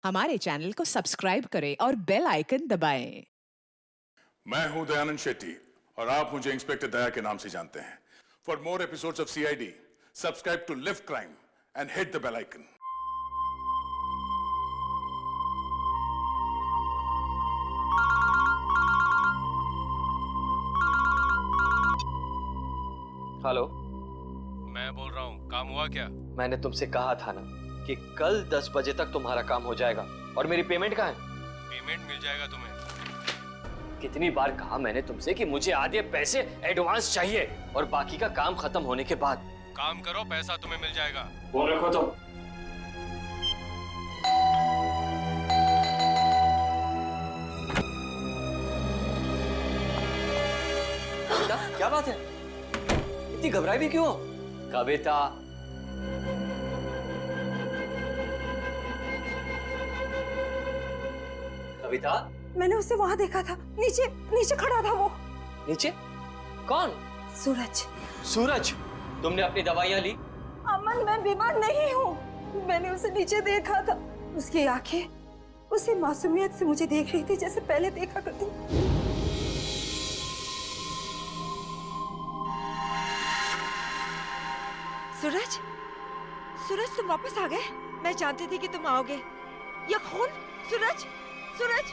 हमारे चैनल को सब्सक्राइब करें और बेल आइकन दबाएं। मैं हूं दयानंद शेट्टी और आप मुझे इंस्पेक्टर दया के नाम से जानते हैं। For more episodes of CID, subscribe to lift crime and hit the bell icon. Hello, मैं बोल रहा हूँ, काम हुआ क्या? मैंने तुमसे कहा था ना कि कल 10 बजे तक तुम्हारा काम हो जाएगा। और मेरी पेमेंट कहाँ है? पेमेंट मिल जाएगा तुम्हें। कितनी बार कहा मैंने तुमसे कि मुझे आधे पैसे एडवांस चाहिए और बाकी का काम खत्म होने के बाद। काम करो, पैसा तुम्हें मिल जाएगा। फोन रखो तुम। कविता, क्या बात है? इतनी घबराई भी क्यों हो? कविता, कविता, मैंने उसे वहां देखा था, नीचे नीचे खड़ा था वो। नीचे? कौन? सूरज। सूरज, तुमने अपनी दवाइयां ली? अमन, मैं बीमार नहीं हूँ। मैंने उसे नीचे देखा था। उसकी आंखें उसी मासूमियत से मुझे देख रही थी जैसे पहले देखा करती। सूरज, सूरज तुम वापस आ गए। मैं जानती थी कि तुम आओगे। ये खून? सूरज, सूरज,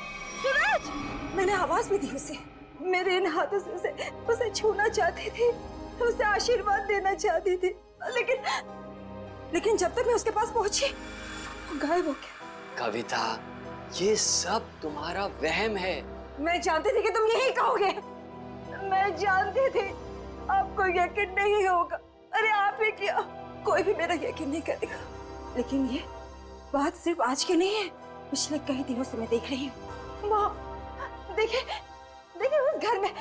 सूरज! मैंने आवाज भी दी उसे। मेरे इन हाथों से उसे छूना चाहती थी, उसे आशीर्वाद देना चाहती थी, लेकिन जब तक मैं उसके पास पहुंची वो गायब हो गया। कविता, ये सब तुम्हारा वहम है। मैं जानती थी कि तुम यही कहोगे। मैं जानती थी आपको यकीन नहीं होगा। अरे आप ही क्या, कोई भी मेरा यकीन नहीं करेगा। लेकिन ये बात सिर्फ आज की नहीं है, पिछले कई दिनों से मैं देख रही हूँ। वहाँ देखिए, देखिए उस घर में।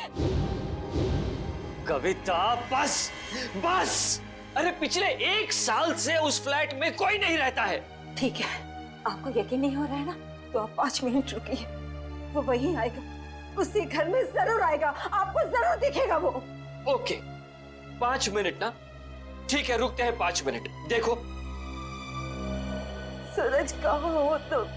कविता, बस बस! अरे पिछले 1 साल से उस फ्लैट में कोई नहीं रहता है। ठीक है, आपको यकीन नहीं हो रहा है ना, तो आप 5 मिनट रुकिए। वो वहीं आएगा, उसी घर में जरूर आएगा, आपको जरूर दिखेगा वो। ओके, 5 मिनट ना? ठीक है, रुकते हैं 5 मिनट। देखो सूरज, कहाँ हो तुम?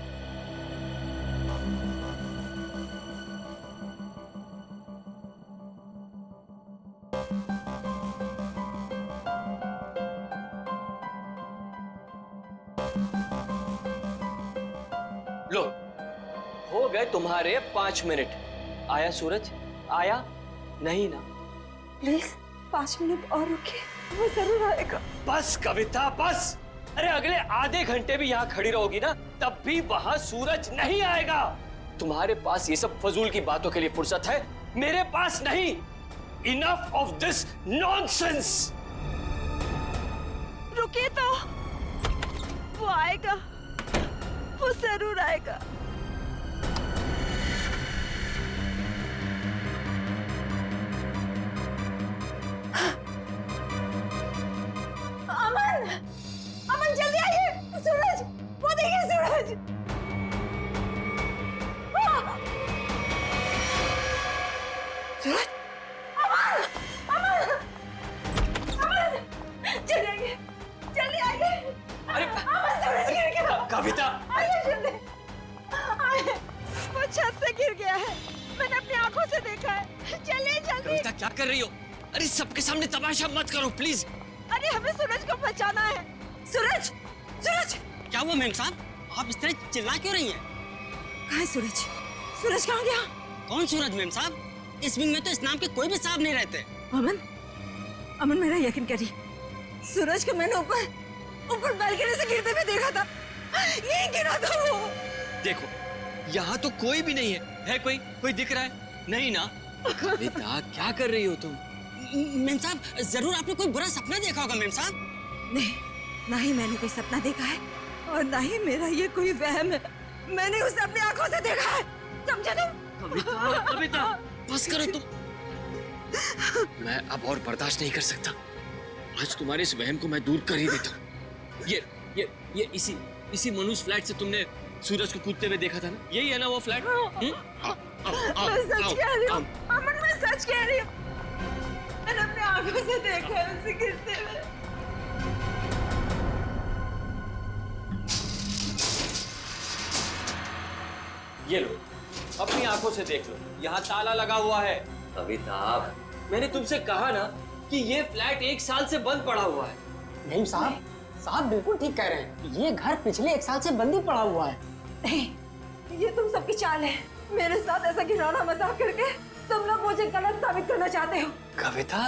लो, हो गए तुम्हारे 5 मिनट। आया सूरज? आया नहीं ना? प्लीज 5 मिनट और रुकिए, वो जरूर आएगा। बस कविता, बस! अरे अगले आधे घंटे भी यहाँ खड़ी रहोगी ना, तब भी वहां सूरज नहीं आएगा। तुम्हारे पास ये सब फजूल की बातों के लिए फुर्सत है, मेरे पास नहीं। Enough of this nonsense. रुकिए तो, वो आएगा, वो जरूर आएगा। अमन, अमन जल्दी आइए। सूरज, वो देखिए सूरज। सूरज, अमन, अमन, अमन, जल्दी आइए, जल्दी आइए। अरे अमन, सूरज गिर गया। कविता, आइए जल्दी, आइए। वो छत से गिर गया है, मैंने अपनी आंखों से देखा है। चलिए जल्दी। कविता क्या कर रही हो? अरे सबके सामने तमाशा मत करो प्लीज। अरे हमें सूरज को बचाना है। सूरज, सूरज! क्या हुआ मैम साहब? आप इस तरह चिल्ला क्यों रही हैं? कहाँ है सूरज? सूरज कहाँ गया? कौन सूरज मैम साहब? इस विंग में तो इस नाम के कोई भी साहब नहीं रहते। अमन, अमन मेरा यकीन करिए, सूरज को मैंने ऊपर बालकनी से गिरते हुए देखा था। यहीं गिरा था वो। देखो, यहाँ तो कोई भी नहीं है कोई दिख रहा है? नहीं ना? कविता, क्या कर रही हो तुम? मैम साहब, जरूर आपने कोई बुरा सपना देखा होगा मैम साहब। नहीं, ना ही मैंने कोई सपना देखा है और ना ही मेरा ये कोई वहम है। मैंने उसे अपनी आंखों से देखा है, समझे तुम? कविता, कविता, बस करो तुम। मैं अब और बर्दाश्त नहीं कर सकता। आज तुम्हारे इस वहम को मैं दूर कर ही देता हूँ। ये इसी मनुष्य फ्लैट से तुमने सूरज को कूदते हुए देखा था ना? यही है ना वो फ्लैट? मैं सच कह रही हूँ अमन, मैं सच कह रही हूँ। मैंने अपनी आंखों से देखा है उसे गिरते हुए। ये लो, अपनी आंखों से देख लो, यहाँ ताला लगा हुआ है। कविता, मैंने तुमसे कहा ना कि ये फ्लैट 1 साल से बंद पड़ा हुआ है। नहीं साहब, साहब बिल्कुल ठीक कह रहे हैं। ये घर पिछले 1 साल से बंद ही पड़ा हुआ है। नहीं, ये तुम सबकी चाल है। मेरे साथ ऐसा घिनौना मजाक करके तुम लोग मुझे गलत साबित करना चाहते हो। कविता,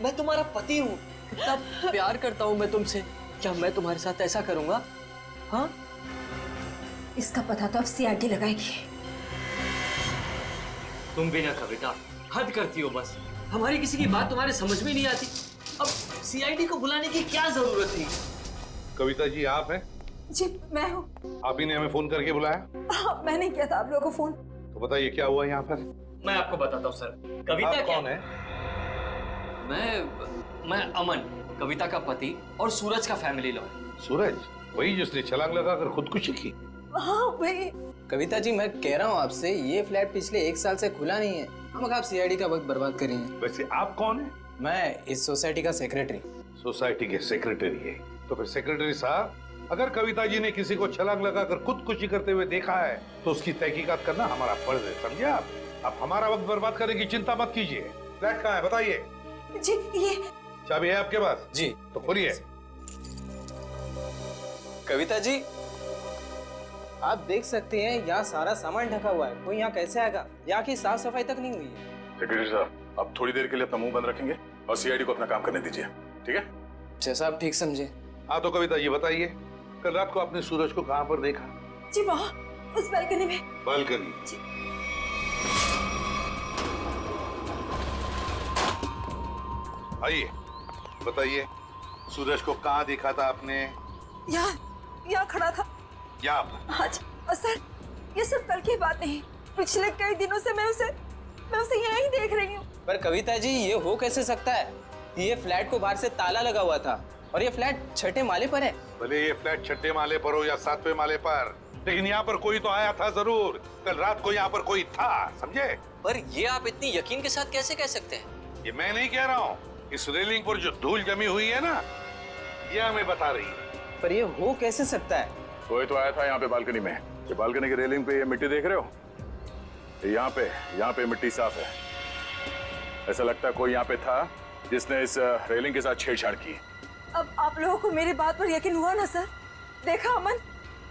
मैं तुम्हारा पति हूँ, कितना प्यार करता हूँ मैं तुमसे। क्या मैं तुम्हारे साथ ऐसा करूँगा? हाँ? इसका पता तो अब सीआईडी लगाएगी। तुम भी ना कविता, हद करती हो बस। हमारी किसी की बात तुम्हारे समझ में नहीं आती। अब सीआईडी को बुलाने की क्या जरूरत थी? कविता जी आप हैं? जी मैं हूँ। आप ही ने हमें फोन करके बुलाया? हाँ, मैंने किया था आप लोगों को फोन। तो बताइए क्या हुआ यहाँ पर? मैं आपको बताता हूँ सर। कविता आप क्या कौन है? मैं अमन, कविता का पति और सूरज का फैमिली लॉयर। सूरज, वही जिसने छलांग लगाकर खुदकुशी की? हाँ वही। कविता जी मैं कह रहा हूँ आपसे, ये फ्लैट पिछले 1 साल से खुला नहीं है। हम आप सीआईडी का वक्त बर्बाद करेंगे। वैसे आप कौन है? मैं इस सोसाइटी का सेक्रेटरी। सोसाइटी के सेक्रेटरी है? तो फिर सेक्रेटरी साहब, अगर कविता जी ने किसी को छलांग लगाकर खुदकुशी करते हुए देखा है तो उसकी तहकीकात करना हमारा फर्ज है, समझे आप? आप हमारा वक्त बर्बाद करने की चिंता मत कीजिए। फ्लैट कहाँ है बताइए? जी ये चाबी है आपके पास? जी। तो खोलिए। कविता जी आप देख सकते हैं यहाँ सारा सामान ढका हुआ है। कोई यहाँ कैसे आएगा? यहाँ की साफ सफाई तक नहीं हुई है। सेक्रेटरी साहब, आप थोड़ी देर के लिए अपना मुंह बंद रखेंगे और सीआईडी को अपना काम करने दीजिए, ठीक है? जैसा आप ठीक समझे। हाँ तो कविता ये बताइए, कल रात को आपने सूरज को कहाँ पर देखा? जी वहाँ उस बालकनी में। बालकनी? आइए बताइए, सूरज को कहाँ देखा था आपने? यहाँ खड़ा था। यहाँ पर? आज सर ये सब कल की बात नहीं, पिछले कई दिनों से मैं उसे यहीं देख रही हूँ। पर कविता जी ये हो कैसे सकता है? ये फ्लैट को बाहर से ताला लगा हुआ था और ये फ्लैट 6ठे माले पर है। भले ये फ्लैट 6ठे माले पर हो या 7वें माले पर, लेकिन यहाँ पर कोई तो आया था जरूर। कल रात को यहाँ पर कोई था, समझे? पर ये आप इतनी यकीन के साथ कैसे कह सकते हैं? ये मैं नहीं कह रहा हूँ, इस रेलिंग पर जो धूल जमी हुई है ना, ये हमें बता रही है। पर ये हो कैसे सकता है? कोई तो आया था यहाँ पे बालकनी में। ये बालकनी की रेलिंग पे ये मिट्टी देख रहे हो? यहाँ पे मिट्टी साफ है। ऐसा लगता है कोई यहाँ पे था जिसने इस रेलिंग के साथ छेड़छाड़ की। अब आप लोगों को मेरी बात पर यकीन हुआ ना सर? देखा अमन,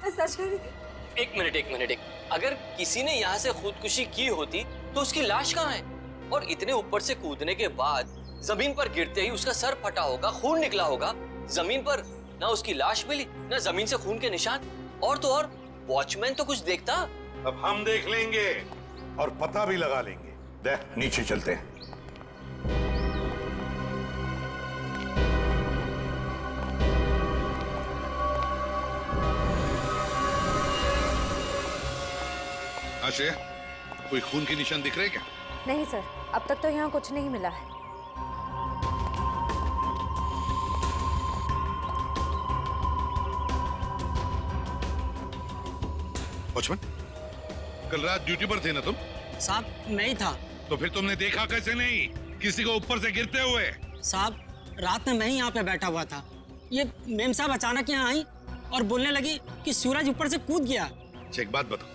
मैं सच कह रही थी। एक मिनट। अगर किसी ने यहाँ से खुदकुशी की होती तो उसकी लाश कहाँ है? और इतने ऊपर से कूदने के बाद जमीन पर गिरते ही उसका सर फटा होगा, खून निकला होगा। जमीन पर ना उसकी लाश मिली, ना जमीन से खून के निशान। और तो और वॉचमैन तो कुछ देखता। अब हम देख लेंगे और पता भी लगा लेंगे। देख नीचे चलते हैं। आश्रय, कोई खून के निशान दिख रहे क्या? नहीं सर, अब तक तो यहाँ कुछ नहीं मिला है। वॉचमैन, कल रात ड्यूटी पर थे ना तुम? साहब नहीं था। तो फिर तुमने देखा कैसे नहीं किसी को ऊपर से गिरते हुए? साहब रात में मैं ही यहाँ पे बैठा हुआ था। ये मेम साहब अचानक यहाँ आई और बोलने लगी कि सूरज ऊपर से कूद गया। अच्छा एक बात बताओ,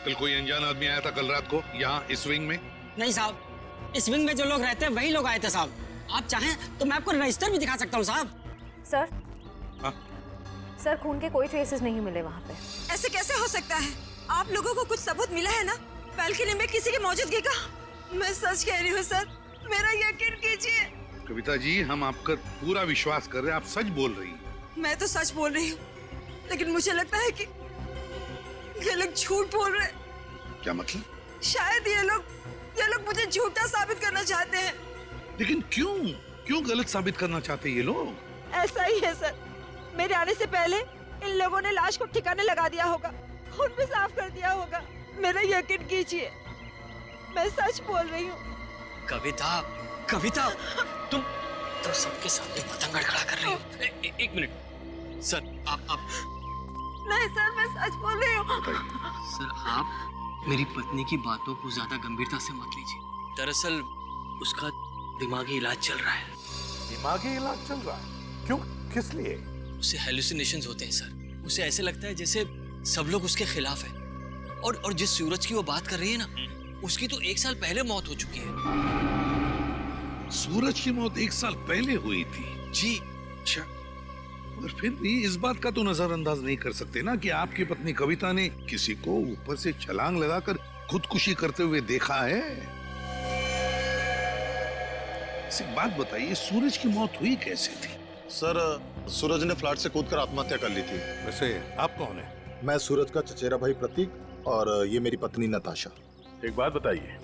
कल कोई अनजान आदमी आया था कल रात को यहाँ इस विंग में? नहीं साहब, इस विंग में जो लोग रहते हैं वही लोग आए थे साहब। आप चाहें तो मैं आपको रजिस्टर भी दिखा सकता हूँ साहब। सर हाँ? सर खून के कोई ट्रेसेस नहीं मिले वहाँ पे। ऐसे कैसे हो सकता है? आप लोगों को कुछ सबूत मिला है ना बालकनी में किसी की मौजूदगी का? मैं सच कह रही हूँ सर, मेरा यकीन कीजिए। कविता जी हम आपका पूरा विश्वास कर रहे हैं, आप सच बोल रही हैं। मैं तो सच बोल रही हूँ, लेकिन मुझे लगता है कि ये लोग झूठ बोल रहे हैं। क्या मतलब? शायद ये लोग मुझे झूठा साबित करना चाहते हैं। लेकिन क्यों गलत साबित करना चाहते हैं ये लोग? ऐसा ही है सर, मेरे आने से पहले इन लोगों ने लाश को ठिकाने लगा दिया होगा, खून भी साफ कर दिया होगा। मेरा यकीन कीजिए, मैं सच बोल रही हूँ। कविता, तुम सबके सामने पतंग खड़ा कर रही हो। एक मिनट सर, आप नहीं सर, मैं सच बोल रही हूँ। सर आप मेरी पत्नी की बातों को ज्यादा गंभीरता से मत लीजिए। दरअसल उसका दिमागी इलाज चल रहा है। दिमागी इलाज चल रहा है? क्यों, किस लिए? उसे हेलुसिनेशंस होते हैं सर। उसे ऐसे लगता है जैसे सब लोग उसके खिलाफ हैं। और जिस सूरज की वो बात कर रही है ना, उसकी तो 1 साल पहले मौत हो चुकी है। सूरज की मौत 1 साल पहले हुई थी? जी। अच्छा, और फिर भी इस बात का तो नजरअंदाज नहीं कर सकते ना कि आपकी पत्नी कविता ने किसी को ऊपर से छलांग लगाकर खुदकुशी करते हुए देखा है। एक बात बताइए, सूरज की मौत हुई कैसे थी? सर, सूरज ने फ्लैट से कूदकर आत्महत्या कर ली थी। वैसे आप कौन है? मैं सूरज का चचेरा भाई प्रतीक और ये मेरी पत्नी नताशा। एक बात बताइए,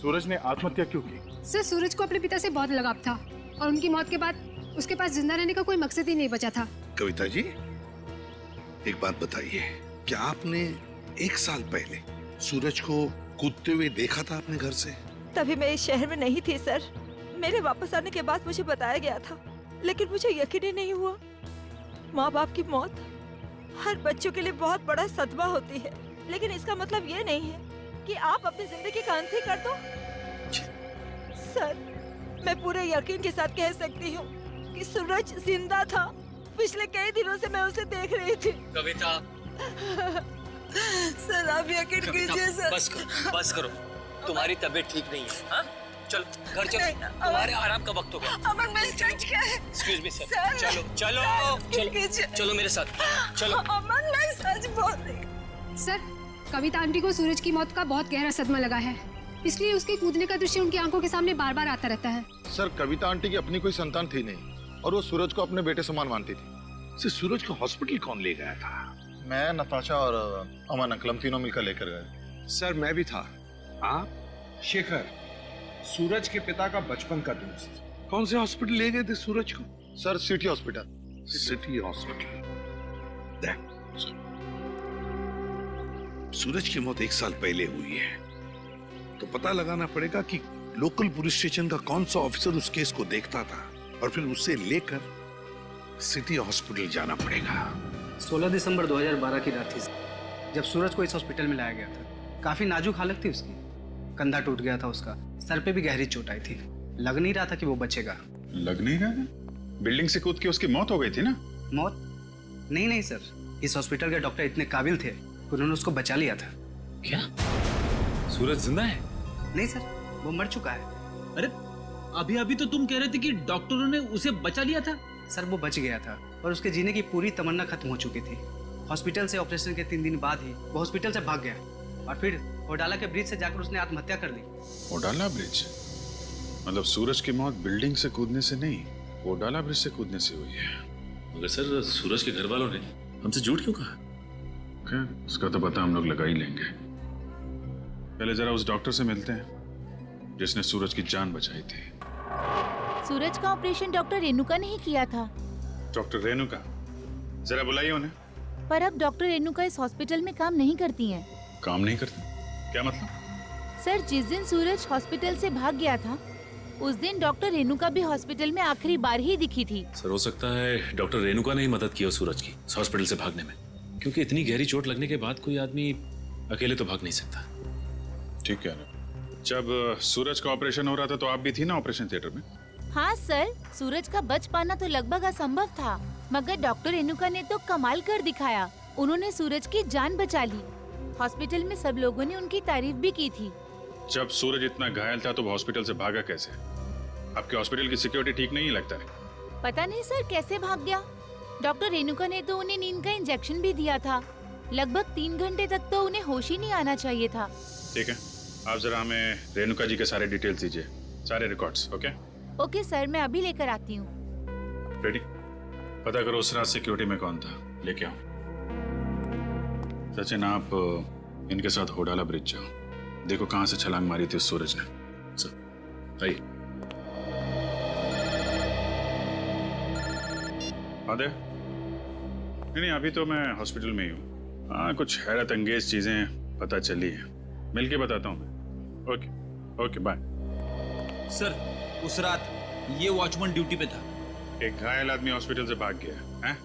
सूरज ने आत्महत्या क्यों की? सर, सूरज को अपने पिता से बहुत लगाव था और उनकी मौत के बाद उसके पास जिंदा रहने का कोई मकसद ही नहीं बचा था। कविता जी, एक बात बताइए, क्या आपने 1 साल पहले सूरज को कूदते हुए देखा था अपने घर से? तभी मैं इस शहर में नहीं थी सर। मेरे वापस आने के बाद मुझे बताया गया था, लेकिन मुझे यकीन ही नहीं हुआ। माँ बाप की मौत हर बच्चों के लिए बहुत बड़ा सदमा होती है, लेकिन इसका मतलब ये नहीं है कि आप अपनी जिंदगी का अंत ही कर दो। सर, मैं पूरे यकीन के साथ कह सकती हूँ कि सूरज जिंदा था। पिछले कई दिनों से मैं उसे देख रही थी। कविता, सर आप यकीन कीजिए सर। बस करो, तुम्हारी तबीयत ठीक नहीं है। हाँ? चलो घर चलो, तुम्हारे आराम का वक्त हो गया। अमन, मैं सच कह। एक्सक्यूज मी सर, सर, चलो चलो चलो चलो मेरे साथ, चलो। अमन, मैं सच बोल रही हूँ। सर, कविता आंटी को सूरज की मौत का बहुत गहरा सदमा लगा है, इसलिए उसके कूदने का दृश्य उनकी आंखों के सामने बार बार आता रहता है। सर, कविता आंटी की अपनी कोई संतान थी नहीं और वो सूरज को अपने बेटे समान मानती थी। सूरज को हॉस्पिटल कौन ले गया था? मैं, नताशा और अमन अंकल, हम तीनों मिलकर लेकर गए। सर, मैं भी था। आप? शेखर, सूरज के पिता का बचपन का दोस्त। कौन से हॉस्पिटल ले गए थे सूरज को? Sir, city hospital. City hospital. Suraj की मौत 1 साल पहले हुई है, तो पता लगाना पड़ेगा कि लोकल पुलिस स्टेशन का कौन सा ऑफिसर उस केस को देखता था और फिर उससे लेकर सिटी हॉस्पिटल जाना पड़ेगा। 16 दिसंबर 2012 की रात थी जब सूरज को इस हॉस्पिटल में लाया गया था। काफी नाजुक हालत थी उसकी, कंधा टूट गया था उसका, सर पे भी गहरी चोट आई थी। लग नहीं रहा था कि वो बचेगा। लग नहीं रहा? बिल्डिंग से कूद के उसकी मौत हो गई थी ना? मौत? नहीं सर, इस हॉस्पिटल के डॉक्टर इतने काबिल थे, उन्होंने उसको बचा लिया था। क्या सूरज जिंदा है? नहीं सर, वो मर चुका है। अरे अभी अभी तो तुम कह रहे थे कि डॉक्टरों ने उसे बचा लिया था। सर, वो बच गया था और उसके जीने की पूरी तमन्ना खत्म हो चुकी थी। हॉस्पिटल से ऑपरेशन के 3 दिन बाद ही वो हॉस्पिटल से भाग गया और फिर ओडाला के ब्रिज से जाकर उसने आत्महत्या कर ली। ओडाला ब्रिज? मतलब सूरज की मौत बिल्डिंग से कूदने से नहीं, ओडाला ब्रिज से कूदने से हुई है। मगर सर, सूरज के घर वालों ने हमसे झूठ क्यों कहा? क्या, उसका तो पता हम लोग लगा ही लेंगे। पहले जरा उस डॉक्टर से मिलते हैं जिसने सूरज की जान बचाई थी। सूरज का ऑपरेशन डॉक्टर रेणुका ने ही किया था। डॉक्टर रेणुका? जरा बुलाइए उन्हें। पर अब डॉक्टर रेणुका इस हॉस्पिटल में काम नहीं करती हैं। काम नहीं करती? क्या मतलब? सर, जिस दिन सूरज हॉस्पिटल से भाग गया था उस दिन डॉक्टर रेणुका भी हॉस्पिटल में आखिरी बार ही दिखी थी। सर, हो सकता है डॉक्टर रेणुका ने ही मदद की हो सूरज की हॉस्पिटल से भागने में, क्योंकि इतनी गहरी चोट लगने के बाद कोई आदमी अकेले तो भाग नहीं सकता। ठीक है। जब सूरज का ऑपरेशन हो रहा था तो आप भी थी ना ऑपरेशन थिएटर में? हाँ सर, सूरज का बच पाना तो लगभग असंभव था, मगर डॉक्टर रेणुका ने तो कमाल कर दिखाया। उन्होंने सूरज की जान बचा ली। हॉस्पिटल में सब लोगों ने उनकी तारीफ भी की थी। जब सूरज इतना घायल था तो वो हॉस्पिटल से भागा कैसे? आपके हॉस्पिटल की सिक्योरिटी ठीक नहीं लगता है? पता नहीं सर कैसे भाग गया। डॉक्टर रेणुका ने तो उन्हें नींद का इंजेक्शन भी दिया था। लगभग 3 घंटे तक तो उन्हें होश ही नहीं आना चाहिए था। ठीक है, आप जरा हमें रेणुका जी के सारे डिटेल्स दीजिए, सारे रिकॉर्ड्स। ओके ओके सर, मैं अभी लेकर आती हूँ। रेडी? पता करो उस रात सिक्योरिटी में कौन था, लेके आओ। सचिन, आप इनके साथ होडाला ब्रिज जाओ, देखो कहाँ से छलांग मारी थी उस सूरज ने। सर आइए। आदे? नहीं, अभी तो मैं हॉस्पिटल में ही हूँ। हाँ, कुछ हैरत अंगेज चीजें पता चली है, मिलके बताता हूँ मैं। Okay okay, bye. सर, उस रात ये वॉचमैन ड्यूटी पे था। एक घायल आदमी हॉस्पिटल से भाग गया है?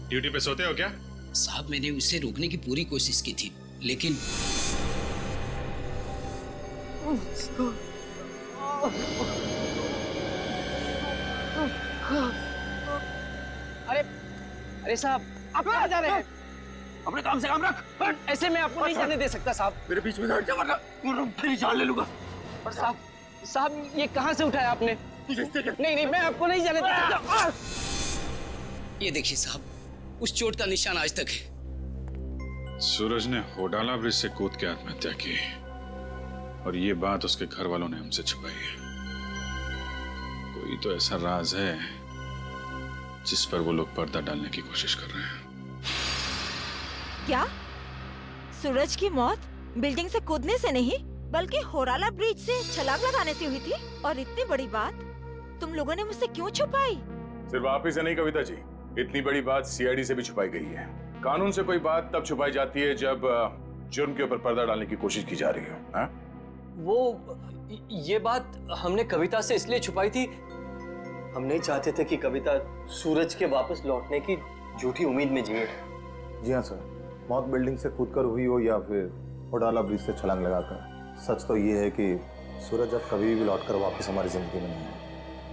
ड्यूटी पे सोते हो क्या? साहब, मैंने उसे रोकने की पूरी कोशिश की थी, लेकिन अरे साहब, आप कहाँ जा रहे हैं? अपने काम से काम रख। ऐसे मैं आपको नहीं जाने दे सकता साहब। मेरे बीच में हट जा वरना फिर ही जान ले लूंगा। पर साहब ये कहाँ से उठाया आपने? नहीं मैं आपको नहीं जाने दे सकता। ये देखिए साहब, उस चोट का निशान आज तक है। सूरज ने होडाला ब्रिज से कूद के आत्महत्या की और ये बात उसके घर वालों ने हमसे छुपाई है। कोई तो ऐसा राज है जिस पर वो लोग पर्दा डालने की कोशिश कर रहे हैं। क्या सूरज की मौत बिल्डिंग से कूदने से नहीं बल्कि होराला ब्रिज से छलांग लगाने से हुई थी? और इतनी बड़ी बात तुम लोगों ने मुझसे क्यों छुपाई? सिर्फ आप ही से नहीं कविता जी, इतनी बड़ी बात सीआईडी से भी छुपाई गई है। कानून से कोई बात तब छुपाई जाती है जब जुर्म के ऊपर पर्दा डालने की कोशिश की जा रही हो। हाँ? ये बात हमने कविता से इसलिए छुपाई थी, हम नहीं चाहते थे कि कविता सूरज के वापस लौटने की झूठी उम्मीद में जिए। जी हाँ सर, मौत बिल्डिंग से कूदकर हुई हो या फिर होडाला ब्रिज से छलांग लगाकर, सच तो ये है कि सूरज अब कभी भी लौटकर वापस हमारी जिंदगी में नहीं आए।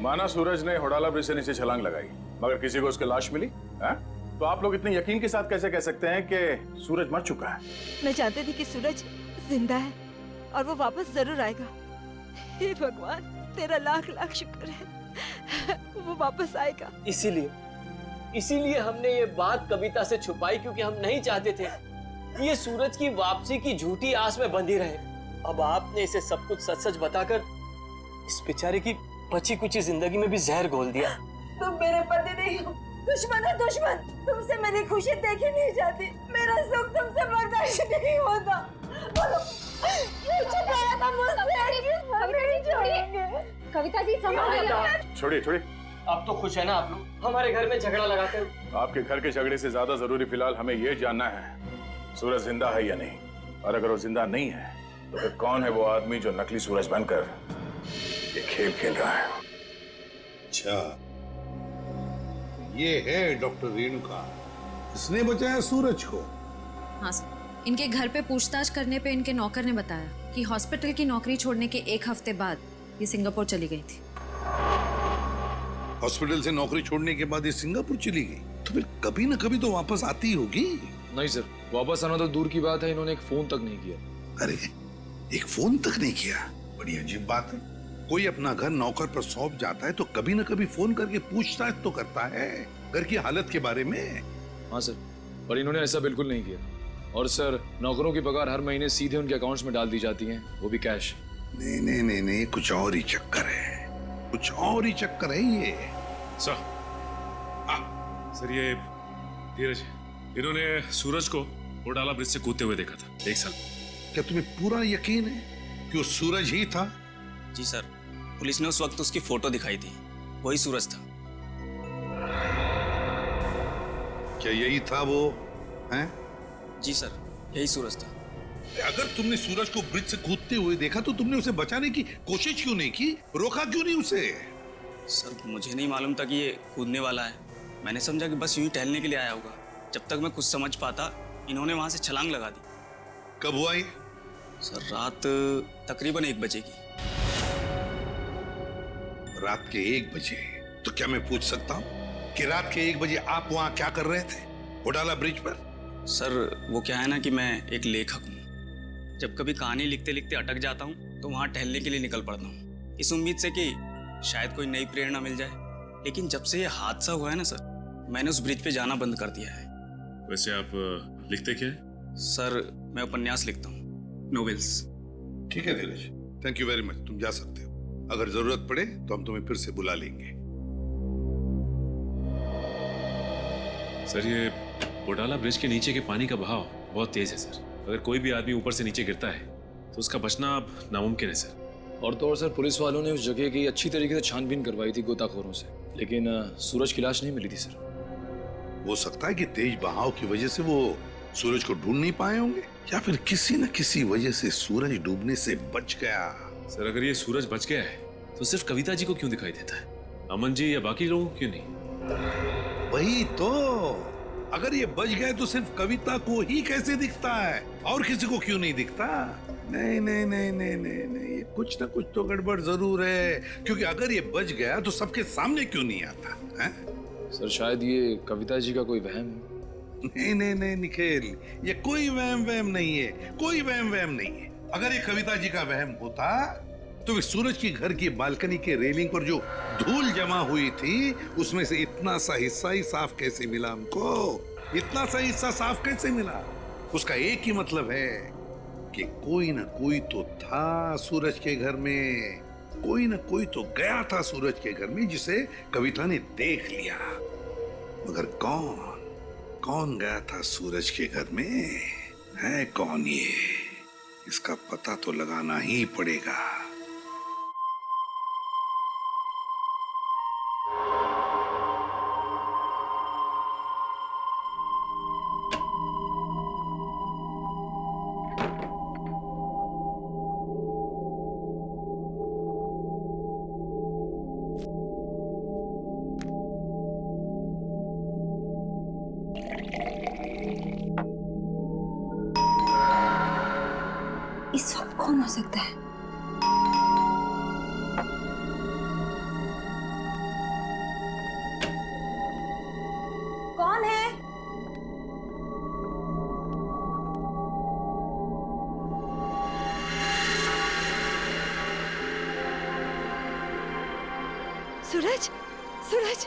माना सूरज ने होडाला ब्रिज से नीचे छलांग लगाई मगर किसी को उसकी लाश मिली है? तो आप लोग इतने यकीन के साथ कैसे कह सकते हैं कि सूरज मर चुका है? मैं जानती थी कि सूरज जिंदा है और वो वापस जरूर आएगा। हे भगवान, तेरा लाख लाख शुक्र है, वो वापस आएगा। इसीलिए हमने ये बात कविता से छुपाई, क्योंकि हम नहीं चाहते थे कि ये सूरज की वापसी की झूठी आस में बंधी रहे। अब आपने इसे सब कुछ सच सच बताकर इस बेचारे की बची कुची जिंदगी में भी जहर घोल दिया। तुम मेरे पति नहीं हो, दुश्मन है दुश्मन। तुमसे मेरी खुशी देखी नहीं जाती, मेरा सुख तुमसे बर्दाश्त नहीं होता। बोलो, क्यों छुपाया था मुझसे? कविता जी संभालिए। छोड़िए। अब तो खुश है ना आप लोग हमारे घर में झगड़ा लगाते हो? आपके घर के झगड़े से ज्यादा जरूरी फिलहाल हमें ये जानना है सूरज जिंदा है या नहीं, और अगर वो जिंदा नहीं है तो फिर कौन है वो आदमी जो नकली सूरज बनकर ये खेल खेल रहा है? अच्छा, ये है डॉक्टर रेणुका, इसने बचाया सूरज को। हाँ सर, इनके घर पे पूछताछ करने पे इनके नौकर ने बताया कि हॉस्पिटल की नौकरी छोड़ने के 1 हफ्ते बाद ये सिंगापुर चली गई थी। हॉस्पिटल से नौकरी छोड़ने के बाद ये सिंगापुर चली गई, तो फिर कभी न कभी तो वापस आती होगी। नहीं सर, वापस आना तो दूर की बात है, इन्होंने एक फोन तक नहीं किया। अरे, एक फोन तक नहीं किया? बड़ी अजीब बात है। कोई अपना घर नौकर पर सौंप जाता है तो कभी न कभी फोन करके पूछताछ तो करता है घर की हालत के बारे में। हाँ सर, पर इन्होंने ऐसा बिल्कुल नहीं किया। और सर, नौकरों की पगार हर महीने सीधे उनके अकाउंट्स में डाल दी जाती है, वो भी कैश। नहीं, कुछ और ही चक्कर है, कुछ और ही चक्कर है ये। सर ये धीरज, इन्होंने सूरज को होडाला ब्रिज से कूदते हुए देखा था 1 साल। क्या तुम्हें पूरा यकीन है कि वो सूरज ही था? जी सर, पुलिस ने उस वक्त उसकी फोटो दिखाई थी, वही सूरज था। क्या यही था वो? हैं? जी सर, यही सूरज था। अगर तुमने सूरज को ब्रिज से कूदते हुए देखा तो तुमने उसे बचाने की कोशिश क्यों नहीं की? रोका क्यों नहीं उसे? सर, मुझे नहीं मालूम था कि ये कूदने वाला है। मैंने समझा कि बस यूं ही टहलने के लिए आया होगा। जब तक मैं कुछ समझ पाता, इन्होंने वहां से छलांग लगा दी। कब हुआ ये? सर, रात तकरीबन 1 बजे की। रात के 1 बजे? तो क्या मैं पूछ सकता हूँ कि रात के 1 बजे आप वहाँ क्या कर रहे थे होडाला ब्रिज पर? सर, वो क्या है ना कि मैं एक लेखक हूँ। जब कभी कहानी लिखते लिखते अटक जाता हूँ तो वहाँ टहलने के लिए निकल पड़ता हूँ, इस उम्मीद से कि शायद कोई नई प्रेरणा मिल जाए। लेकिन जब से ये हादसा हुआ है ना सर, मैंने उस ब्रिज पे जाना बंद कर दिया है। वैसे आप लिखते क्या है? सर, मैं उपन्यास लिखता हूँ, नोवेल्स। ठीक है धीरज, थैंक यू वेरी मच, तुम जा सकते हो। अगर जरूरत पड़े तो हम तुम्हें फिर से बुला लेंगे। सर, ये होडाला ब्रिज के नीचे के पानी का बहाव बहुत तेज है सर। अगर कोई भी आदमी ऊपर से नीचे गिरता है तो उसका बचना अब नामुमकिन है सर। और तो और सर, पुलिस वालों ने उस जगह की अच्छी तरीके से छानबीन करवाई थी गोताखोरों से, लेकिन सूरज की लाश नहीं मिली थी सर। हो सकता है कि तेज बहाव की वजह से वो सूरज को ढूंढ नहीं पाए होंगे, या फिर किसी न किसी वजह से सूरज डूबने से बच गया। सर, अगर ये सूरज बच गया है तो सिर्फ कविता जी को क्यों दिखाई देता है? अमन जी या बाकी लोगों को क्यों नहीं? वही तो, अगर ये बच गए तो सिर्फ कविता को ही कैसे दिखता है, और किसी को क्यों नहीं दिखता? नहीं, ये कुछ ना कुछ तो गड़बड़ जरूर है, क्योंकि अगर ये बच गया तो सबके सामने क्यों नहीं आता है? सर, शायद ये कविता जी का कोई वहम है। नहीं नहीं नहीं निखिल, ये कोई वहम वहम नहीं है, कोई वहम वहम नहीं है। अगर ये कविता जी का वहम होता तो वे सूरज की घर की बालकनी के रेलिंग पर जो धूल जमा हुई थी उसमें से इतना सा हिस्सा ही साफ कैसे मिला हमको? इतना सा हिस्सा साफ कैसे मिला? उसका एक ही मतलब है कि कोई ना कोई तो था सूरज के घर में, कोई ना कोई तो गया था सूरज के घर में जिसे कविता ने देख लिया। मगर कौन गया था सूरज के घर में? है कौन ये? इसका पता तो लगाना ही पड़ेगा। इस वक्त कौन हो सकता है? कौन है? सूरज, सूरज,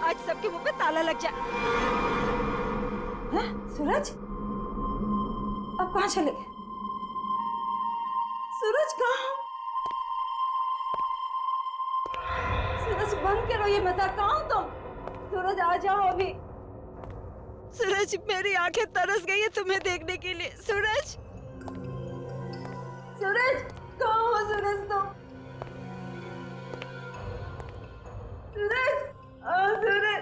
आज सबके मुंह पे ताला लग जाए। हाँ, सूरज, अब कहाँ चले गए? सूरज कहाँ? सूरज बंद करो ये मजाक, कहाँ हो तुम? सूरज आ जाओ अभी। सूरज, मेरी आंखें तरस गई है तुम्हें देखने के लिए। सूरज, सूरज कहाँ हो सूरज तुम? सूरज, सूरज।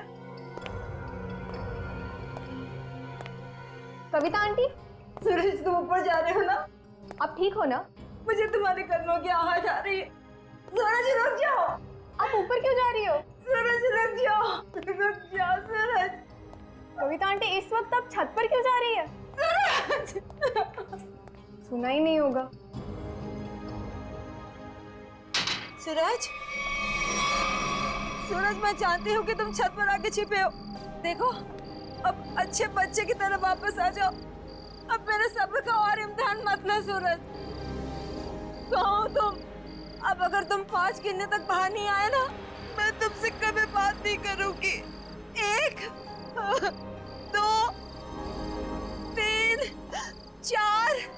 कविता आंटी, सूरज तुम ऊपर जा रहे हो ना? आप ठीक हो ना? मुझे तुम्हारे कदमों की आवाज आ रही है। सूरज रुक जाओ। आप ऊपर क्यों जा रही हो? सूरज रुक जाओ, रुक जाओ सूरज। कविता आंटी, इस वक्त आप छत पर क्यों जा रही है? सूरज! सुना ही नहीं होगा। सूरज, सूरज, मैं जानती हूँ कि तुम छत पर आके छिपे हो। देखो, अब अच्छे बच्चे की तरह वापस आ जाओ। अब मेरे सब्र का और इम्तिहान मत लो सूरज। कहाँ हो तुम? अब अगर तुम 5 गिनने तक बाहर नहीं आए ना, मैं तुमसे कभी बात नहीं करूंगी। 1, 2, 3, 4।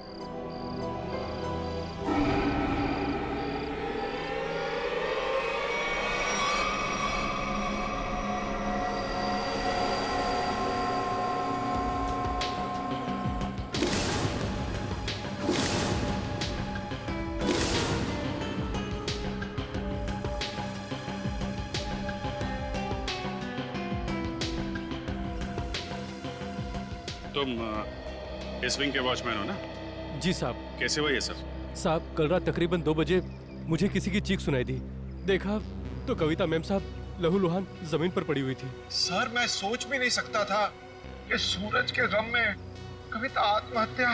तुम इस विंग के वॉचमैन हो ना? जी साहब। कैसे हुआ ये सब? साहब, कल रात तकरीबन 2 बजे मुझे किसी की चीख सुनाई दी। देखा तो कविता मैम साहब लहूलुहान जमीन पर पड़ी हुई थी। सर, मैं सोच भी नहीं सकता था कि सूरज के गम में कविता आत्महत्या।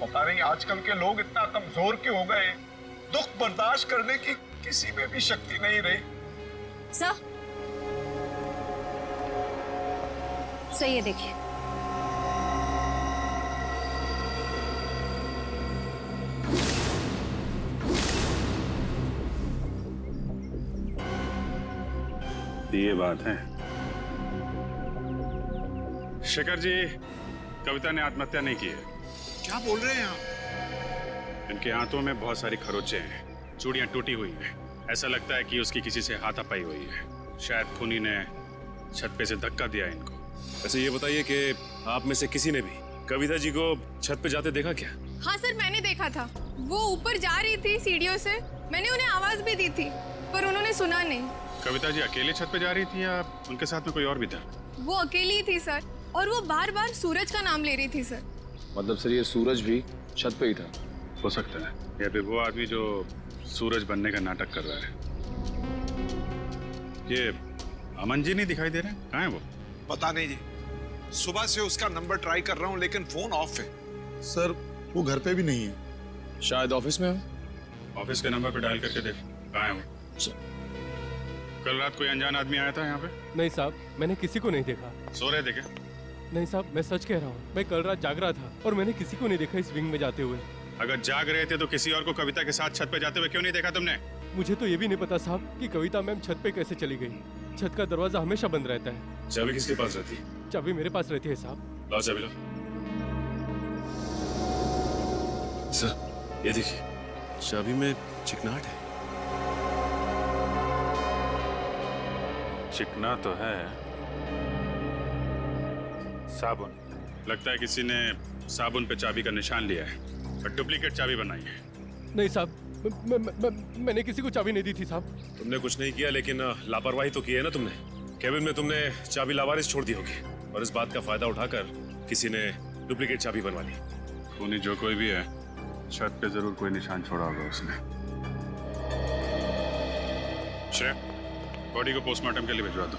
पता नहीं आजकल के लोग इतना कमजोर क्यों हो गए। दुख बर्दाश्त करने की किसी में भी शक्ति नहीं रही। सर, सही है, देखिए। ये बात है। शेखर जी, कविता ने आत्महत्या नहीं की है। क्या बोल रहे हैं आप? इनके हाथों में बहुत सारी खरोंचे हैं, चूड़ियां टूटी हुई हैं। ऐसा लगता है कि उसकी किसी से हाथापाई हुई है। शायद खूनी ने छत पे से धक्का दिया इनको। वैसे ये बताइए कि आप में से किसी ने भी कविता जी को छत पे जाते देखा क्या? हाँ सर, मैंने देखा था। वो ऊपर जा रही थी सीढ़ियों से। मैंने उन्हें आवाज भी दी थी, पर उन्होंने सुना नहीं। कविता जी अकेले छत पे जा रही थी या उनके साथ में कोई और भी था? वो अकेली थी सर, और वो बार बार सूरज का नाम ले रही थी सर। मतलब सर, ये सूरज भी छत पे ही था? हो सकता है, या फिर वो आदमी जो सूरज बनने का नाटक कर रहा है। ये अमन जी नहीं दिखाई दे रहे? कहाँ है वो? पता नहीं जी, सुबह से उसका नंबर ट्राई कर रहा हूँ लेकिन फोन ऑफ है। सर, वो घर पे भी नहीं है। शायद ऑफिस में हो। ऑफिस के नंबर पे डायल करके देख, कहाँ है वो? कल रात कोई अनजान आदमी आया था यहाँ पे? नहीं साहब, मैंने किसी को नहीं देखा। सो रहे थे क्या? नहीं साहब, मैं सच कह रहा हूँ। मैं कल रात जाग रहा था और मैंने किसी को नहीं देखा इस विंग में जाते हुए। अगर जाग रहे थे तो किसी और को कविता के साथ छत पे जाते हुए क्यों नहीं देखा तुमने? मुझे तो ये भी नहीं पता साहब कि कविता मैम छत पे कैसे चली गई। छत का दरवाजा हमेशा बंद रहता है। चाबी किसके पास रहती है? चाबी मेरे पास रहती है साहब। लाओ चाबी लाओ। सर, ये देखिए, चाबी में चिकनाहट है। चिकना तो है। साबुन, लगता है किसी ने साबुन पे चाबी का निशान लिया है और डुप्लीकेट चाबी बनाई है। नहीं साहब, मैंने किसी को चाबी नहीं दी थी साहब। तुमने कुछ नहीं किया, लेकिन लापरवाही तो की है ना तुमने। केबिन में तुमने चाबी लावारिस छोड़ दी होगी और इस बात का फायदा उठाकर किसी ने डुप्लीकेट चाबी बनवा ली। खूनी जो कोई भी है, छत पे जरूर कोई निशान छोड़ा होगा उसने। श्रेया, बॉडी को पोस्टमार्टम के लिए भिजवा दो।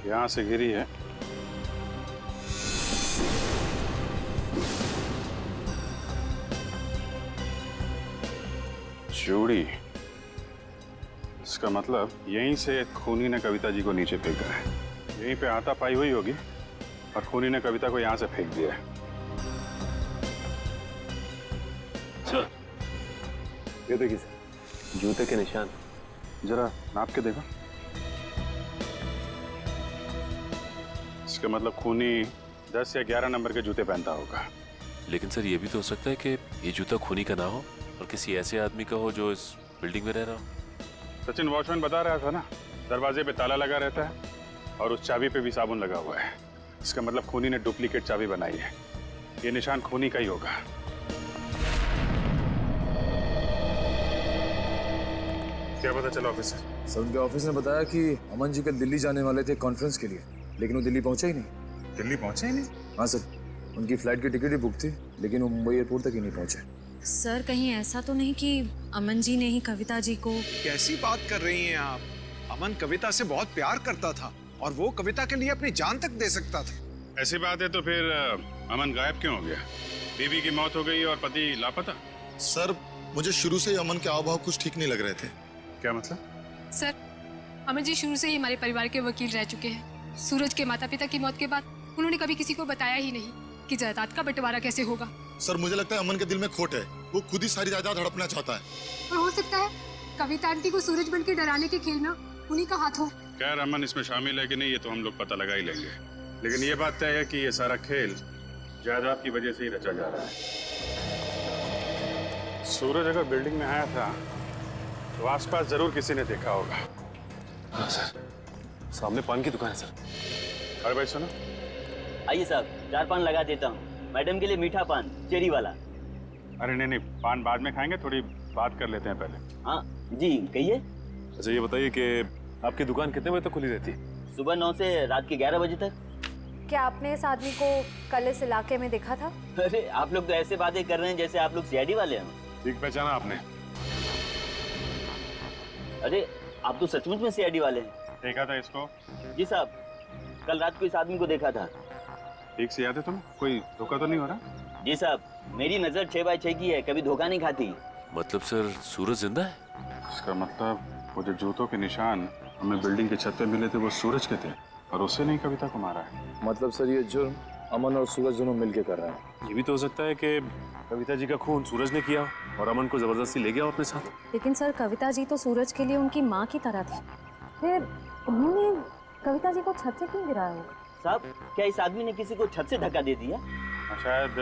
यहां से गिरी है। चूड़ी, इसका मतलब यहीं से खूनी ने कविता जी को नीचे फेंका है। यहीं पे हाथा पाई हुई होगी और खूनी ने कविता को यहां से फेंक दिया है। सर, ये देखिए सर, जूते के निशान। जरा नाप के देखो। इसका मतलब खूनी 10 या 11 नंबर के जूते पहनता होगा। लेकिन सर, ये भी तो हो सकता है कि ये जूता खूनी का ना हो और किसी ऐसे आदमी का हो जो इस बिल्डिंग में रह रहा हो। सचिन वॉचमैन बता रहा था ना, दरवाजे पे ताला लगा रहता है और उस चाबी पे भी साबुन लगा हुआ है। इसका मतलब खूनी ने डुप्लीकेट चाबी बनाई है। ये निशान खूनी का ही होगा। क्या पता चला ऑफिसर? सर, उनके ऑफिस ने बताया कि अमन जी कल दिल्ली जाने वाले थे कॉन्फ्रेंस के लिए, लेकिन वो दिल्ली पहुंचे ही नहीं। दिल्ली पहुंचे ही नहीं? हाँ सर, उनकी फ्लाइट की टिकट ही बुक थी, लेकिन वो मुंबई एयरपोर्ट तक ही नहीं पहुंचे। सर, कहीं ऐसा तो नहीं कि अमन जी ने ही कविता जी को? कैसी बात कर रही हैं आप? अमन कविता से बहुत प्यार करता था और वो कविता के लिए अपनी जान तक दे सकता था। ऐसी बात है तो फिर अमन गायब क्यों हो गया? बीवी की मौत हो गई और पति लापता? सर, मुझे शुरू से ही अमन के हाव भाव कुछ ठीक नहीं लग रहे थे। क्या मतलब? सर, अमन जी शुरू से ही हमारे परिवार के वकील रह चुके हैं। सूरज के माता पिता की मौत के बाद उन्होंने कभी किसी को बताया ही नहीं कि जायदाद का बंटवारा कैसे होगा। सर, मुझे लगता है अमन के दिल में खोट है। वो खुद ही सारी जायदाद हड़पना चाहता है। और हो सकता है कविता आंटी को सूरज बन के डराने के खेल में उन्हीं का हाथ हो। खैर, अमन इसमें शामिल है कि नहीं ये तो हम लोग पता लगा ही लेंगे, लेकिन ये बात तय है कि ये सारा खेल जायदाद की वजह से ही रचा जा रहा है। सूरज अगर बिल्डिंग में आया था तो आसपास जरूर किसी ने देखा होगा। हाँ सर, सामने पान की दुकान है सर। अरे भाई सुनो। आइए साहब, 4 पान लगा देता हूँ। मैडम के लिए मीठा पान, चेरी वाला। अरे नहीं, पान बाद में खाएंगे, थोड़ी बात कर लेते हैं पहले। हाँ जी, कहिए। अच्छा, ये बताइए कि आपकी दुकान कितने बजे तक खुली रहती है? सुबह 9 से रात के 11 बजे तक। क्या आपने इस आदमी को कल इस इलाके में देखा था? अरे आप लोग तो ऐसे बातें कर रहे हैं जैसे आप लोग सीआईडी वाले हैं। ठीक पहचाना आपने? अरे आप तो सचमुच में सीआईडी वाले हैं। देखा था इसको? जी साहब, कल रात को इस आदमी को देखा था। ठीक से याद है तुम्हें? कोई धोखा तो नहीं हो रहा? जी साहब, मेरी नजर 6x6 की है, कभी धोखा नहीं खाती। मतलब सर, सूरज जिंदा है? इसका मतलब वो जो जूतों के निशान हमें बिल्डिंग की छत पे मिले थे वो सूरज के थे और उससे नहीं कविता को मारा है। मतलब सर, ये जुर्म अमन और सूरज दोनों मिलके कर रहे हैं। ये भी तो हो सकता है कि कविता जी का खून सूरज ने किया और अमन को जबरदस्ती ले गया अपने साथ। लेकिन सर, कविता जी तो सूरज के लिए उनकी माँ की तरह थी। फिर उन्होंने कविता जी को छत से क्यों गिराया होगा? साहब, क्या इस आदमी ने किसी को छत से धक्का दे दिया? शायद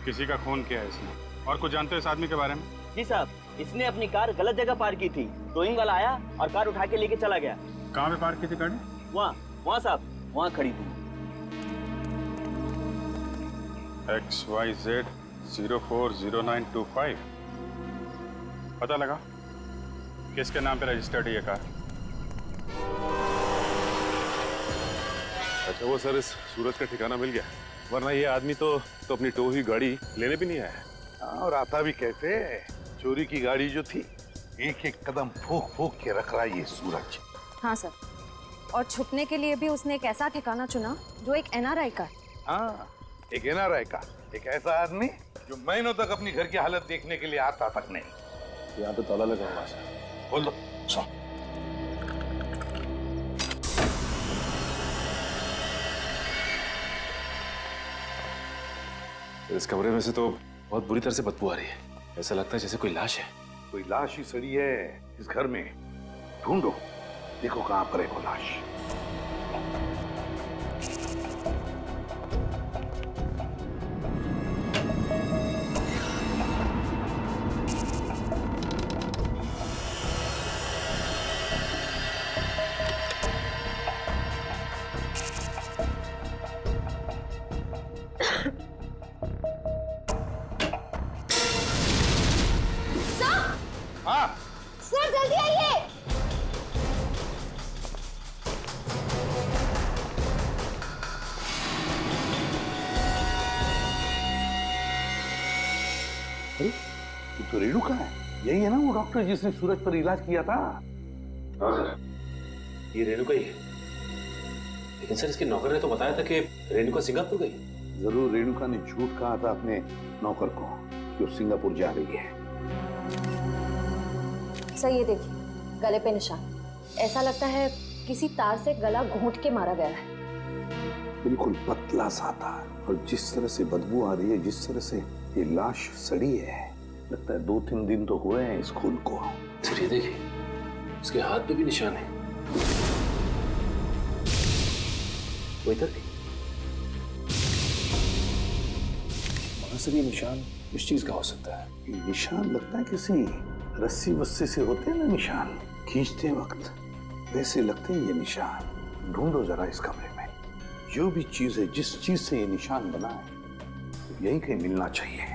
किसी का खून किया है इसने। और कुछ जानते हो इस आदमी के बारे में? जी साहब, इसने अपनी कार गलत जगह पार्क की थी। टोइंग वाला आया और कार उठा के लेके चला गया। कहाँ पे पार्क की थी गाड़ी? वहाँ साहब, वहाँ खड़ी थी। XYZ 040925। पता लगा किसके नाम पे रजिस्टर्ड है ये कार? अच्छा, वो सर, इस सूरज का ठिकाना मिल गया, वरना ये आदमी तो अपनी टो हुई गाड़ी लेने भी नहीं आया। और आता भी कैसे? चोरी की गाड़ी जो थी, एक एक कदम फूक फूक के रख रहा है ये सूरज। हाँ सर, और छुपने के लिए भी उसने एक ऐसा ठिकाना चुना जो एक एनआरआई का। हाँ, एक एनआरआई का, एक ऐसा आदमी जो महीनों तक अपनी घर की हालत देखने के लिए आता तक नहीं। यहाँ पे ताला लगा हुआ है। खोल दो। सो इस कमरे में से तो बहुत बुरी तरह से बदबू आ रही है। ऐसा लगता है जैसे कोई लाश है। कोई लाश ही सड़ी है इस घर में। ढूंढो, देखो कहां पर है वो लाश। सर जल्दी आइए। अरे, ये तो रेणुका है। यही है ना वो डॉक्टर जिसने सूरज पर इलाज किया था? हाँ सर, ये रेणुका ही है। लेकिन सर इसके नौकर ने तो बताया था कि रेणुका सिंगापुर गई। जरूर रेणुका ने झूठ कहा था अपने नौकर को कि वो सिंगापुर जा रही है। सर ये देखिए, गले पे निशान। ऐसा लगता है किसी तार से गला घोंट के मारा गया है। बिल्कुल पतला सा तार, और जिस तरह से बदबू आ रही है, जिस तरह से ये लाश सड़ी है, लगता है 2-3 दिन तो हुए हैं इस खून को। सर ये देखिए, उसके हाथ पे भी निशान है। वो इधर भी। वहां से भी निशान। इस चीज का हो सकता है। ये निशान लगता है किसी रस्सी वस्सी से होते हैं ना निशान, खींचते वक्त वैसे लगते हैं ये निशान। ढूंढो जरा इस कमरे में, जो भी चीज है, जिस चीज से ये निशान बना है, यही कहीं मिलना चाहिए।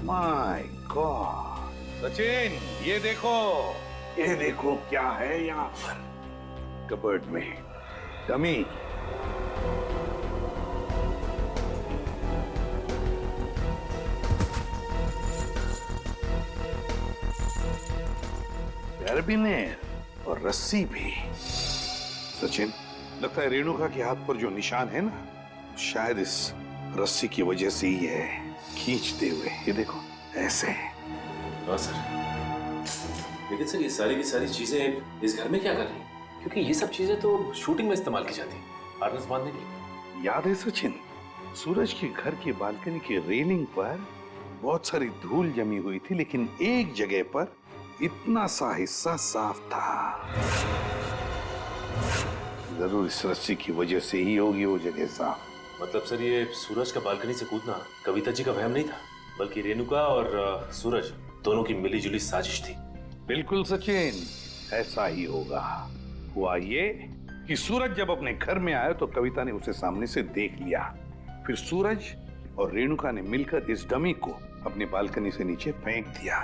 माय गॉड, सचिन ये देखो क्या है यहाँ पर कबर्ड में। डमी। कैरबिनेट और रस्सी भी। सचिन, लगता है रेणुका के हाथ पर जो निशान है ना, शायद इस रस्सी की वजह से ही है, खींचते हुए। ये देखो ऐसे। हाँ सर, लेकिन सर ये सारी की सारी चीजें इस घर में क्या कर रही हैं? क्योंकि ये सब चीजें तो शूटिंग में इस्तेमाल की जाती हैं, हार्नेस बांधने के लिए। याद है सचिन, सूरज के घर की बालकनी के रेलिंग पर बहुत सारी धूल जमी हुई थी, लेकिन एक जगह पर इतना सा हिस्सा साफ था। जरूर इस रस्सी की वजह से ही होगी वो जगह साफ। मतलब सर ये सूरज का बालकनी से कूदना कविता जी का वहम नहीं था, बल्कि रेणुका और सूरज दोनों की मिलीजुली साजिश थी। बिल्कुल सचिन, ऐसा ही होगा। हुआ ये कि सूरज जब अपने घर में आया तो कविता ने उसे सामने से देख लिया। फिर सूरज और रेणुका ने मिलकर इस डमी को अपने बालकनी से नीचे फेंक दिया।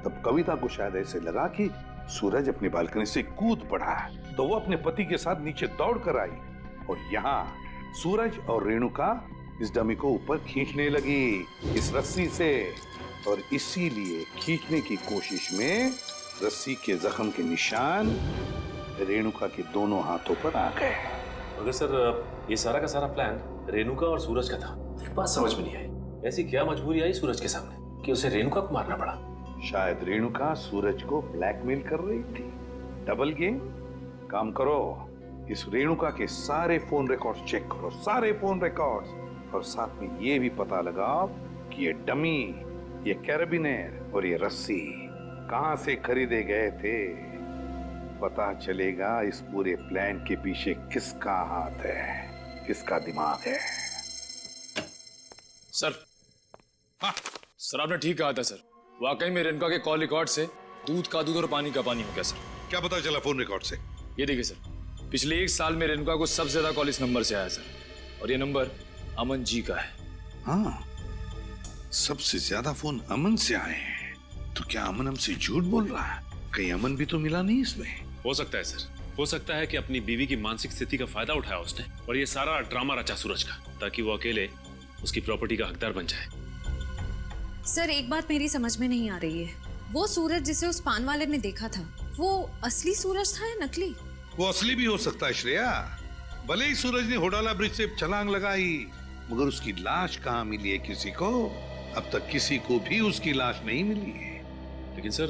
तब कविता को शायद ऐसे लगा कि सूरज अपनी बालकनी से कूद पड़ा, तो वो अपने पति के साथ नीचे दौड़ कर आई और यहाँ सूरज और रेणुका इस डमी को ऊपर खींचने लगी इस रस्सी से, और इसीलिए खींचने की कोशिश में रस्सी के जख्म के निशान रेणुका के दोनों हाथों पर आ गए। मगर सर ये सारा का सारा प्लान रेणुका और सूरज का था। एक बात समझ में नहीं आई, ऐसी क्या मजबूरी आई सूरज के सामने कि उसे रेणुका को मारना पड़ा? शायद रेणुका सूरज को ब्लैकमेल कर रही थी। Double game. काम करो, इस रेणुका के सारे फोन रिकॉर्ड्स चेक करो, सारे फोन रिकॉर्ड्स, और साथ में ये भी पता लगाओ कि ये डमी, ये कैरबिनेट और ये रस्सी कहां से खरीदे गए थे। पता चलेगा इस पूरे प्लान के पीछे किसका हाथ है, किसका दिमाग है। सर, हाँ सर, आपने ठीक कहा था सर। वाकई में रेणुका के कॉल रिकॉर्ड से दूध का दूध और पानी का पानी हो गया सर। क्या पता चला फोन रिकॉर्ड से? ये देखिए सर, पिछले 1 साल में रेणुका को सबसे ज्यादा कॉल इस नंबर से आया सर, और ये नंबर अमन जी का है। हाँ, सबसे ज्यादा फोन अमन से आए हैं। तो क्या अमन हमसे झूठ बोल रहा है? कहीं अमन भी तो मिला नहीं इसमें? हो सकता है सर, हो सकता है कि अपनी बीवी की मानसिक स्थिति का फायदा उठाया उसने और ये सारा ड्रामा रचा सूरज का, ताकि वो अकेले उसकी प्रॉपर्टी का हकदार बन जाए। सर एक बात मेरी समझ में नहीं आ रही है, वो सूरज जिसे उस पान वाले ने देखा था वो असली सूरज था या नकली? वो असली भी हो सकता है श्रेया। भले ही सूरज ने होडाला ब्रिज से छलांग लगाई, मगर उसकी लाश कहाँ मिली है किसी को? अब तक किसी को भी उसकी लाश नहीं मिली है। लेकिन सर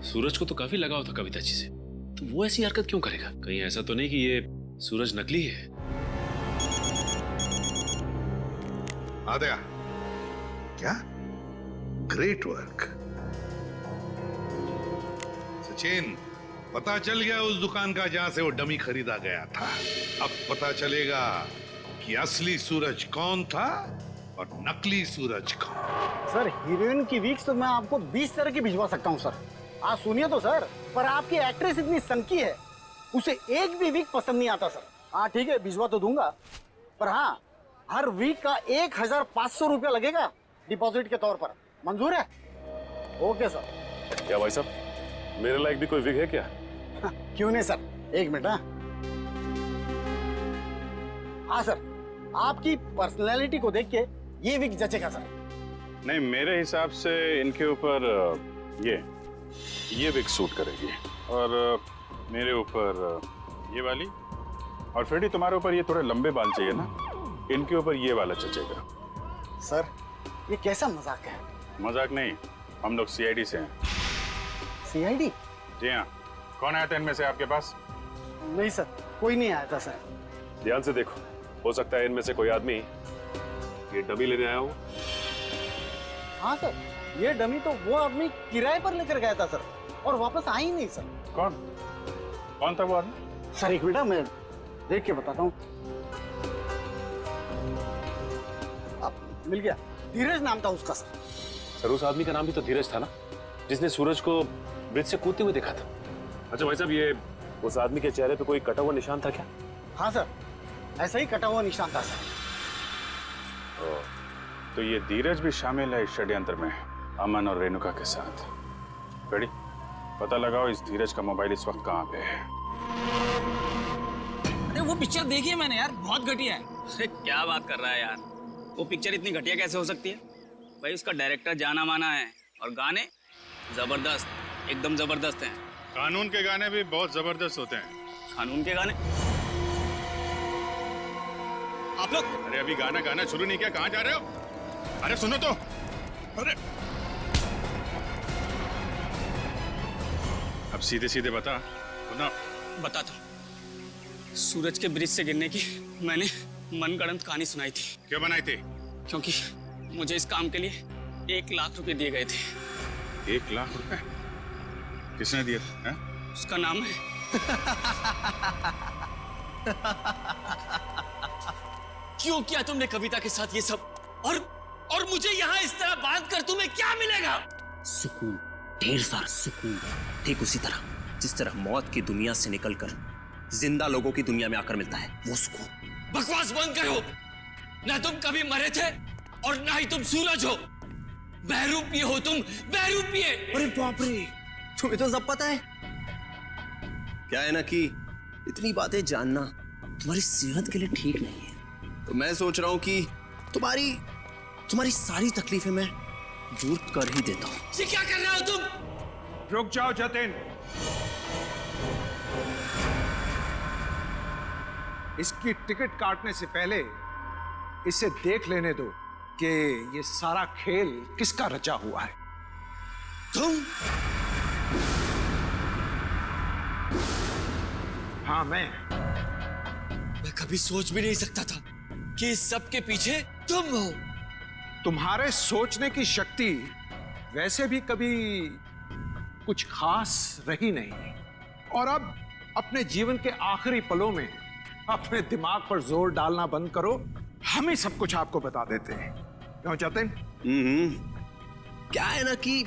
सूरज को तो काफी लगाव था कविता जी से, तो वो ऐसी हरकत क्यों करेगा? कहीं ऐसा तो नहीं कि ये सूरज नकली है? आद्या, क्या ग्रेट वर्क सचिन। पता चल गया उस दुकान का जहां से वो डमी खरीदा गया था। अब पता चलेगा कि असली सूरज कौन था और नकली सूरज कौन। सर हीरोइन की वीक्स तो मैं आपको 20 तरह की भिजवा सकता हूँ सर। आप सुनिए तो सर, पर आपकी एक्ट्रेस इतनी सनकी है, उसे एक भी वीक पसंद नहीं आता सर। हाँ ठीक है, भिजवा तो दूंगा, पर हाँ हर वीक का 1500 रुपया लगेगा डिपॉजिट के तौर पर। मंजूर है? Okay sir. क्या भाई साहब, मेरे लायक भी कोई विग है क्या? क्यों नहीं सर, एक मिनट। हाँ सर, आपकी पर्सनालिटी को देख के ये विग जचेगा सर। नहीं, मेरे हिसाब से इनके ऊपर ये विग सूट करेगी, और मेरे ऊपर ये वाली, और फ्रेडी तुम्हारे ऊपर ये थोड़े लंबे बाल चाहिए ना, इनके ऊपर ये वाला जचेगा। सर ये कैसा मजाक है? मजाक नहीं, हम लोग सीआईडी से हैं। सीआईडी? जी हाँ। कौन आया था इनमें से आपके पास? नहीं सर, कोई नहीं आया था सर। ध्यान से देखो, हो सकता है इनमें से कोई आदमी ये डमी लेने आया हो। हाँ सर, ये डमी तो वो आदमी किराए पर लेकर गया था सर, और वापस आ ही नहीं सर। कौन था वो आदमी? सर एक मिनट, मैं देख के बताता हूँ। मिल गया, धीरज नाम था उसका सर। सर उस आदमी का नाम भी तो धीरज था ना, जिसने सूरज को ब्रिज से कूदते हुए देखा था। अच्छा भाई साहब, ये उस आदमी के चेहरे पे कोई कटा हुआ निशान था क्या? हाँ सर, ऐसा ही कटा हुआ निशान था सर। तो ये धीरज भी शामिल है इस षड्यंत्र में, अमन और रेणुका के साथ। रेडी, पता लगाओ इस धीरज का मोबाइल इस वक्त कहाँ पे है। अरे वो पिक्चर देखी है मैंने यार, बहुत घटिया है। अरे क्या बात कर रहा है यार, वो पिक्चर इतनी घटिया कैसे हो सकती है? भाई उसका डायरेक्टर जाना माना है, और गाने जबरदस्त, एकदम जबरदस्त हैं। कानून के गाने भी बहुत जबरदस्त होते हैं। कानून के गाने? आप लोग अरे अभी गाना गाना शुरू नहीं किया, कहाँ जा रहे हो? अरे सुनो तो। अरे अब सीधे सीधे बता ना। बताता, सूरज के ब्रिज से गिरने की मैंने मनगढ़ंत कहानी सुनाई थी। क्यों बनाई थी? क्योंकि मुझे इस काम के लिए 1 लाख रुपए दिए गए थे। 1 लाख रुपए? किसने दिए थे? उसका नाम है क्यों किया तुमने कविता के साथ ये सब? और मुझे यहाँ इस तरह बांध कर तुम्हें क्या मिलेगा? सुकून, ढेर सारा सुकून। ठीक उसी तरह जिस तरह मौत की दुनिया से निकलकर जिंदा लोगों की दुनिया में आकर मिलता है, वो सुकून। बकवास बंद करो। ना तुम कभी मरे थे और ना ही तुम सूरज हो। बहरूपिये हो तुम, बहरूपिये। अरे बाप रे, तुम्हें तो सब पता है। क्या है ना कि इतनी बातें जानना तुम्हारी सेहत के लिए ठीक नहीं है, तो मैं सोच रहा हूँ कि तुम्हारी सारी तकलीफें मैं दूर कर ही देता हूँ। ये क्या कर रहे हो तुम? रुक जाओ जतिन, इसकी टिकट काटने से पहले इसे देख लेने दो कि ये सारा खेल किसका रचा हुआ है। तुम? हाँ मैं कभी सोच भी नहीं सकता था कि इस सब के पीछे तुम हो। तुम्हारे सोचने की शक्ति वैसे भी कभी कुछ खास रही नहीं, और अब अपने जीवन के आखिरी पलों में अपने दिमाग पर जोर डालना बंद करो। हम ही सब कुछ आपको बता देते हैं। क्यों जतिन? क्या है ना कि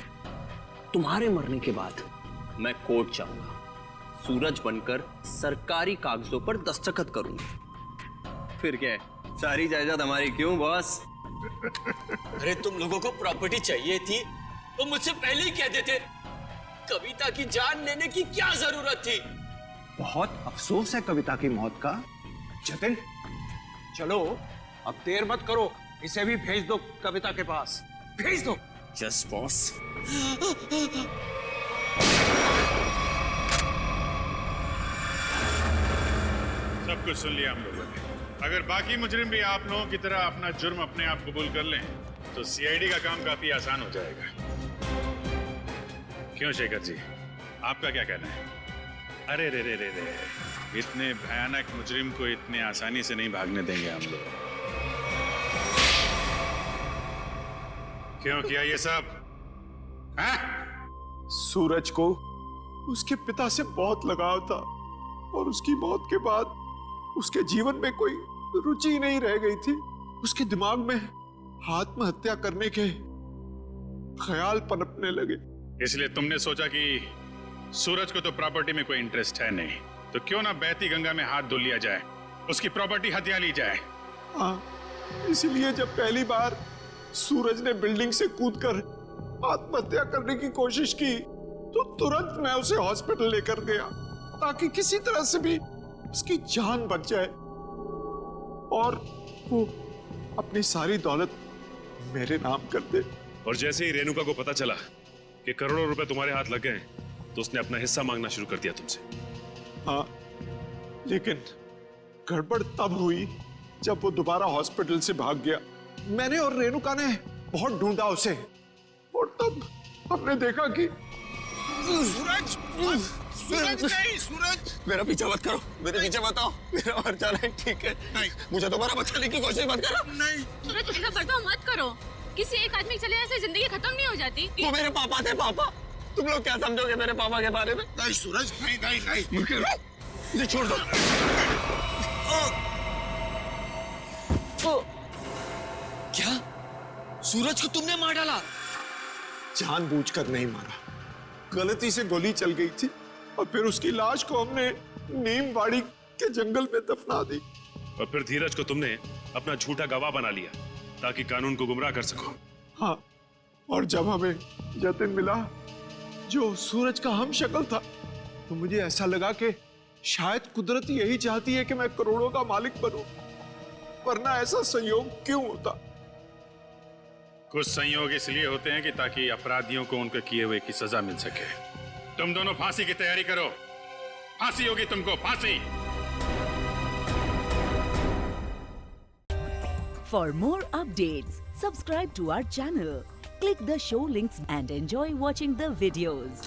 तुम्हारे मरने के बाद मैं कोर्ट जाऊंगा, सूरज बनकर सरकारी कागजों पर दस्तखत करूंगा। फिर क्या है, सारी जायदाद हमारी। क्यों बॉस? अरे तुम लोगों को प्रॉपर्टी चाहिए थी तो मुझसे पहले ही कह देते। कविता की जान लेने की क्या जरूरत थी? बहुत अफसोस है कविता की मौत का। जतिन चलो, अब देर मत करो, इसे भी भेज दो कविता के पास, भेज दो। Yes boss. सब कुछ सुन लिया हम लोगों ने। अगर बाकी मुजरिम भी आप लोगों की तरह अपना जुर्म अपने आप कबूल कर लें तो सीआईडी का काम काफी आसान हो जाएगा। क्यों शेखर जी, आपका क्या कहना है? अरे रे रे रे रे, इतने भयानक मुजरिम को इतने आसानी से नहीं भागने देंगे हम लोग। क्यों किया ये सब? सूरज को उसके पिता से बहुत लगाव था और उसकी मौत के बाद उसके जीवन में कोई रुचि नहीं रह गई थी। उसके दिमाग में आत्महत्या करने के ख्याल पनपने लगे। इसलिए तुमने सोचा कि सूरज को तो प्रॉपर्टी में कोई इंटरेस्ट है नहीं, तो क्यों ना बहती गंगा में हाथ धो लिया जाए, उसकी प्रॉपर्टी हथिया ली जाए। हाँ, इसलिए जब पहली बार सूरज ने बिल्डिंग से कूदकर आत्महत्या करने की कोशिश की तो तुरंत मैं उसे हॉस्पिटल लेकर गया ताकि किसी तरह से भी उसकी जान बच जाए और वो अपनी सारी दौलत मेरे नाम कर दे। और जैसे ही रेणुका को पता चला कि करोड़ों रुपए तुम्हारे हाथ लग गए तो उसने अपना हिस्सा मांगना शुरू कर दिया तुमसे। हाँ, लेकिन गड़बड़ तब हुई जब वो दोबारा हॉस्पिटल से भाग गया। मैंने और रेणुका ने बहुत ढूंढा उसे और तब हमने देखा कि सूरज, सूरज नहीं, सूरज मेरा पीछा मत करो, मेरे पीछे मत आओ, मेरा मर जाना है, ठीक है? नहीं, मुझे दोबारा बचाने की कोशिश मत करो। नहीं सूरज, ऐसा बर्ताव मत करो। किसी एक आदमी चले जाने से जिंदगी खत्म नहीं हो जाती। वो मेरे पापा थे। पापा, तुम लोग क्या समझोगे मेरे पापा के बारे में? नहीं सूरज, नहीं नहीं नहीं, मुझे छोड़ दो। क्या सूरज को तुमने मार डाला? जानबूझकर नहीं मारा, गलती से गोली चल गई थी और फिर उसकी लाश को हमने नीमवाड़ी के जंगल में दफना दी। और फिर धीरज को तुमने अपना झूठा गवाह बना लिया ताकि कानून को गुमराह कर सको। हाँ, और जब हमें जतिन मिला जो सूरज का हम शक्ल था तो मुझे ऐसा लगा कि शायद कुदरत यही चाहती है कि मैं करोड़ों का मालिक बनूं, वरना ऐसा संयोग क्यों होता? कुछ संयोग इसलिए होते हैं कि ताकि अपराधियों को उनके किए हुए की सजा मिल सके। तुम दोनों फांसी की तैयारी करो, फांसी होगी तुमको, फांसी। For more updates, subscribe to our channel, click the show links and enjoy watching the videos.